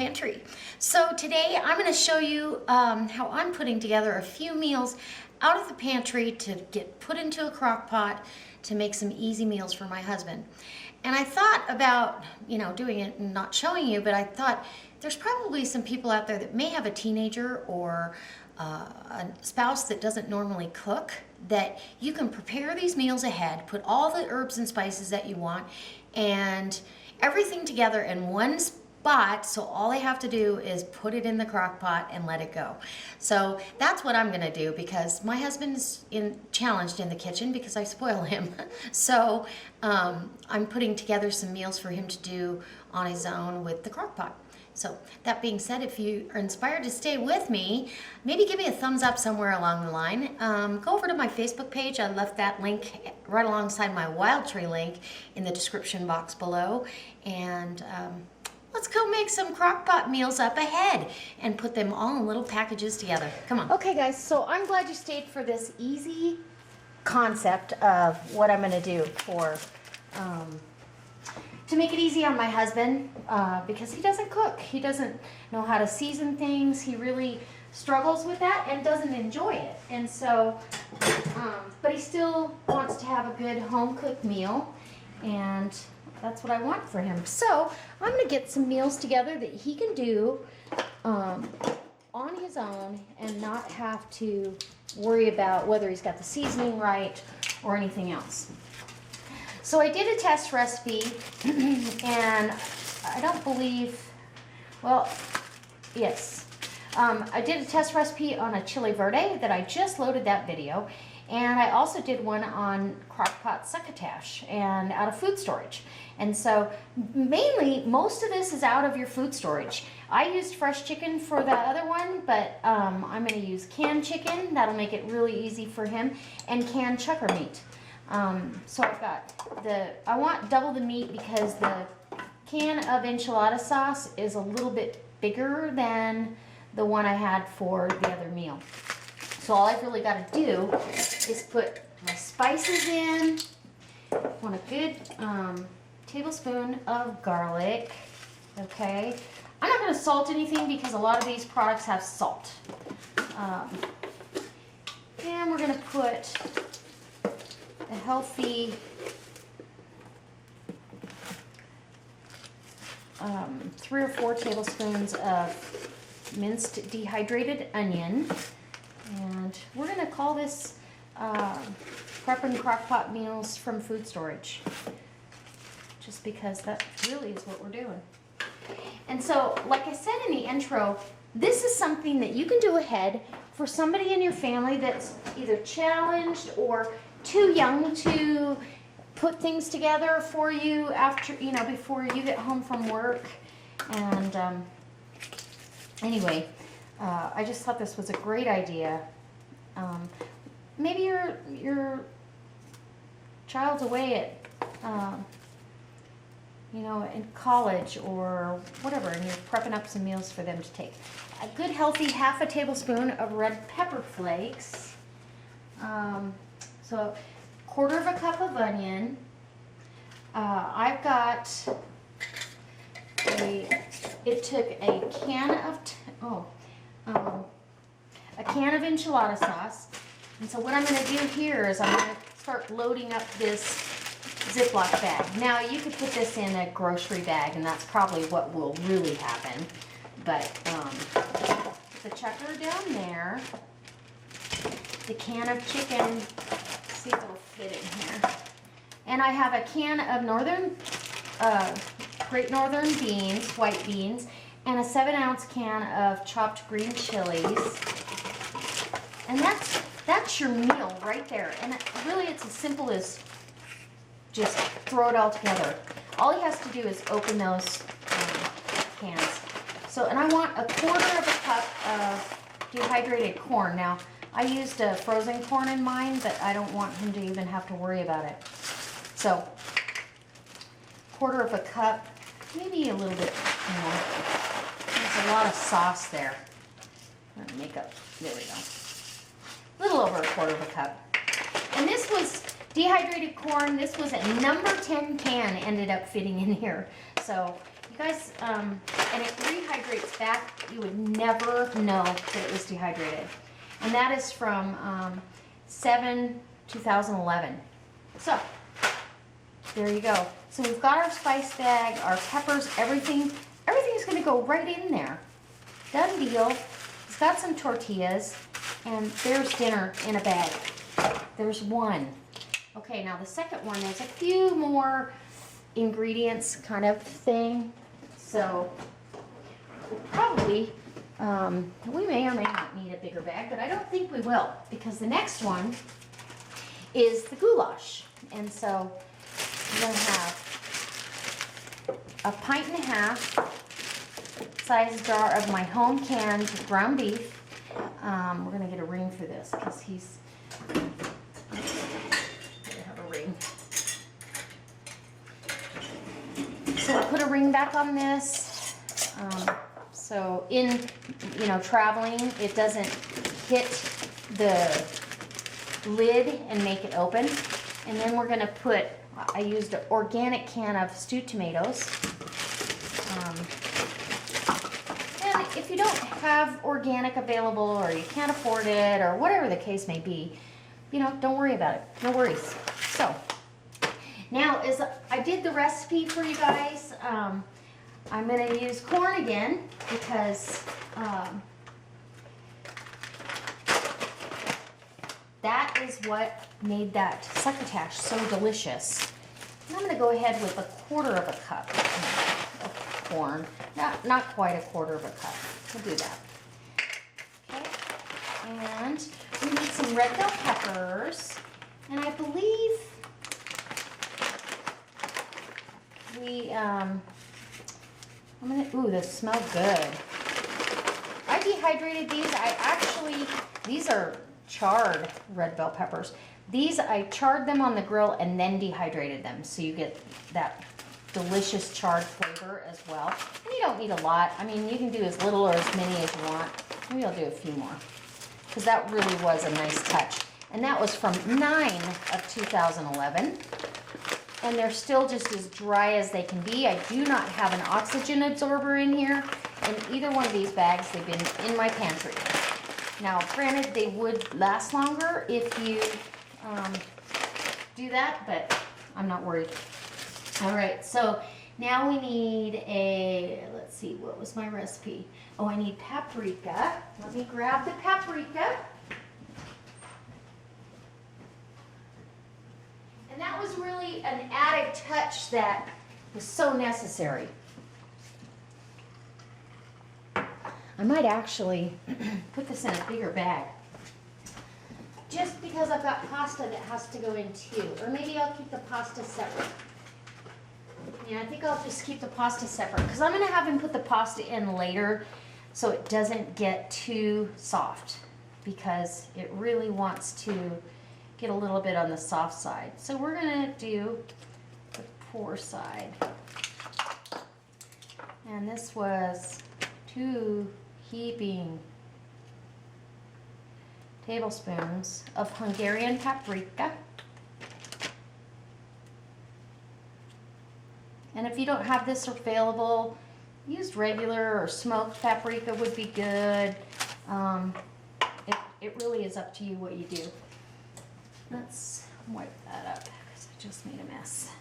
Pantry. So today I'm going to show you how I'm putting together a few meals out of the pantry to get put into a crock pot to make some easy meals for my husband. And I thought about, doing it and not showing you, but I thought there's probably some people out there that may have a teenager or a spouse that doesn't normally cook, that you can prepare these meals ahead, put all the herbs and spices that you want and everything together in one spot, so all they have to do is put it in the crock pot and let it go. So that's what I'm going to do, because my husband's challenged in the kitchen because I spoil him. So I'm putting together some meals for him to do on his own with the crock pot. So that being said, if you are inspired to stay with me, maybe give me a thumbs up somewhere along the line. Go over to my Facebook page. I left that link right alongside my Wild Tree link in the description box below. And let's go make some crock pot meals up ahead and put them all in little packages together. Come on. Okay guys, so I'm glad you stayed for this easy concept of what I'm going to do for to make it easy on my husband, because he doesn't cook. He doesn't know how to season things. He really struggles with that and doesn't enjoy it. And so, but he still wants to have a good home-cooked meal, and that's what I want for him. So I'm going to get some meals together that he can do on his own and not have to worry about whether he's got the seasoning right or anything else. So I did a test recipe, and I don't believe, well, yes. I did a test recipe on a chili verde that I just loaded that video, and I also did one on Crockpot succotash and out of food storage. And so mainly, most of this is out of your food storage. I used fresh chicken for that other one, but I'm going to use canned chicken. That'll make it really easy for him, and canned chucker meat. So I've got I want double the meat because the can of enchilada sauce is a little bit bigger than the one I had for the other meal. So all I've really got to do is put my spices in. I want a good tablespoon of garlic. Okay. I'm not going to salt anything because a lot of these products have salt. And we're going to put a healthy 3 or 4 tablespoons of minced dehydrated onion, and we're going to call this prep and crock pot meals from food storage, just because that really is what we're doing. And so, like I said in the intro, this is something that you can do ahead for somebody in your family that's either challenged or too young to put things together for you after, before you get home from work. And anyway, I just thought this was a great idea. Maybe your child's away at, in college or whatever, and you're prepping up some meals for them to take. A good healthy 1/2 tablespoon of red pepper flakes. So 1/4 cup of onion. I've got it took a can of enchilada sauce. And so what I'm going to do here is I'm going to start loading up this Ziploc bag. Now you could put this in a grocery bag, and that's probably what will really happen. But the chucker down there, the can of chicken. See if it'll fit in here. And I have a can of Great Northern beans, white beans, and a 7-ounce can of chopped green chilies. And that's your meal right there. And really, it's as simple as just throw it all together. All he has to do is open those cans. So, and I want 1/4 cup of dehydrated corn. Now, I used a frozen corn in mine, but I don't want him to even have to worry about it. So, 1/4 cup, maybe a little bit more. There's a lot of sauce there. I'm gonna make up, there we go. A little over 1/4 cup. And this was dehydrated corn. This was a number 10 can ended up fitting in here. So, you guys, and it rehydrates back. You would never know that it was dehydrated. And that is from 7/2011. So, there you go. So we've got our spice bag, our peppers, everything. Everything's gonna go right in there. Done deal. It's got some tortillas, and there's dinner in a bag. There's one. Okay, now the second one, there's a few more ingredients kind of thing. So probably, we may or may not need a bigger bag, but I don't think we will, because the next one is the goulash. And so we're gonna have a 1.5 pint size jar of my home canned ground beef. We're gonna get a ring for this because he's gonna have a ring. So I put a ring back on this. So in, traveling, it doesn't hit the lid and make it open. And then we're gonna put, I used an organic can of stewed tomatoes. And if you don't have organic available, or you can't afford it, or whatever the case may be, don't worry about it. No worries. So now, as I did the recipe for you guys, I'm gonna use corn again because that is what made that succotash so delicious. And I'm gonna go ahead with 1/4 of a cup of corn. Not quite 1/4 of a cup. We'll do that. Okay. And we need some red bell peppers. And I believe ooh, this smells good. I dehydrated these. These are charred red bell peppers. These, I charred them on the grill and then dehydrated them, so you get that delicious charred flavor as well. And you don't need a lot. I mean, you can do as little or as many as you want. Maybe I'll do a few more, because that really was a nice touch. And that was from 9/2011. And they're still just as dry as they can be. I do not have an oxygen absorber in here. In either one of these bags, they've been in my pantry. Now, granted, they would last longer if you do that, but I'm not worried. All right, so now we need let's see, what was my recipe? Oh, I need paprika. Let me grab the paprika. And that was really an added touch that was so necessary. I might actually put this in a bigger bag, just because I've got pasta that has to go in too. Or maybe I'll keep the pasta separate. Yeah, I think I'll just keep the pasta separate, because I'm going to have him put the pasta in later so it doesn't get too soft, because it really wants to get a little bit on the soft side. So we're going to do the poor side. And this was 2 heaping tablespoons of Hungarian paprika. And if you don't have this available, use regular or smoked paprika would be good. It really is up to you what you do. Let's wipe that up because I just made a mess.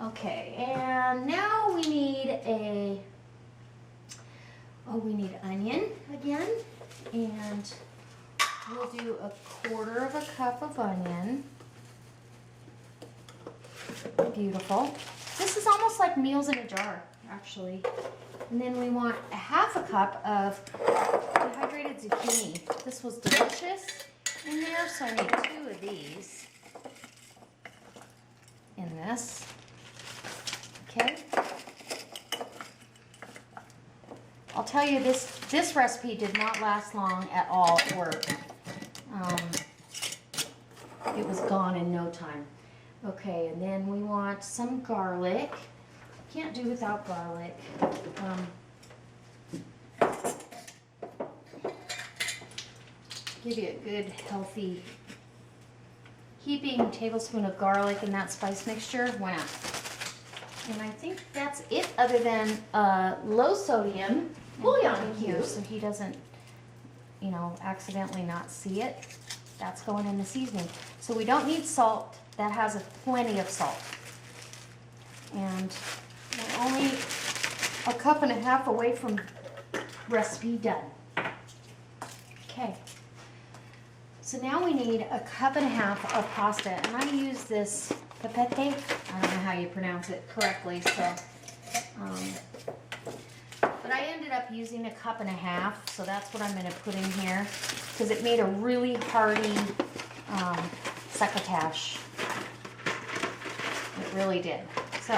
Okay, and now we need we need onion again, and we'll do 1/4 of a cup of onion. Beautiful. This is almost like meals in a jar, actually. And then we want 1/2 cup of dehydrated zucchini. This was delicious in there, so I need 2 of these in this. Okay. I'll tell you, this recipe did not last long at all at work. It was gone in no time. Okay, and then we want some garlic. Can't do without garlic. Give you a good, healthy heaping tablespoon of garlic in that spice mixture. Why not? And I think that's it, other than low sodium bouillon in here, so he doesn't, you know, accidentally not see it. That's going in the seasoning. So we don't need salt. That has plenty of salt. And we're only a cup and a half away from recipe done. Okay. So now we need a cup and a half of pasta, and I use this papete. I don't know how you pronounce it correctly, so, but I ended up using a cup and a half, so that's what I'm going to put in here, because it made a really hearty succotash. It really did. So,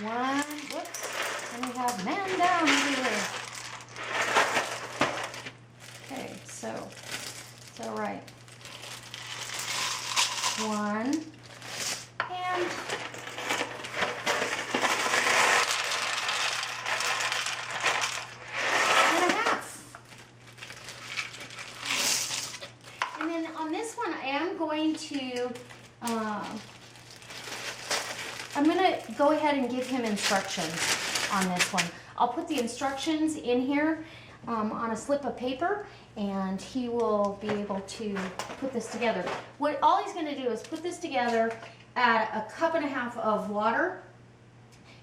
whoops, and we have man down here. Okay, so, it's all right. One, and a half. And then on this one, I am going to, I'm going to go ahead and give him instructions on this one. I'll put the instructions in here on a slip of paper, and he will be able to put this together. All he's going to do is put this together, add a cup and a half of water,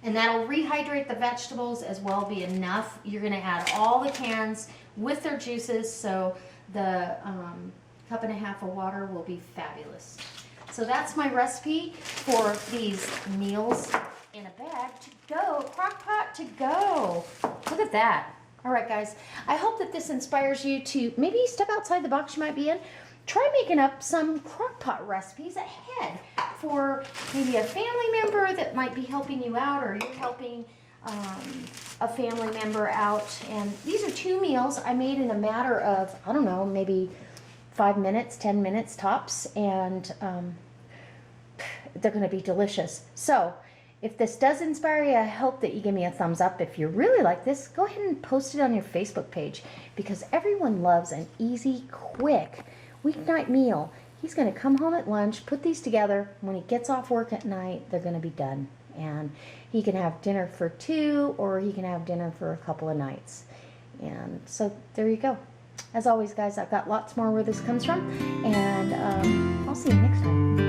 and that'll rehydrate the vegetables as well, be enough. You're going to add all the cans with their juices, so the cup and a half of water will be fabulous. So that's my recipe for these meals in a bag to go, Crockpot to go. Look at that. All right, guys, I hope that this inspires you to maybe step outside the box you might be in. Try making up some Crockpot recipes ahead for maybe a family member that might be helping you out, or you're helping a family member out. And these are 2 meals I made in a matter of, I don't know, maybe 5 minutes, 10 minutes tops, and they're going to be delicious. So if this does inspire you, I hope that you give me a thumbs up. If you really like this, go ahead and post it on your Facebook page, because everyone loves an easy, quick weeknight meal. He's going to come home at lunch, put these together. When he gets off work at night, they're going to be done. And he can have dinner for 2, or he can have dinner for a couple of nights. And so there you go. As always, guys, I've got lots more where this comes from, and I'll see you next time.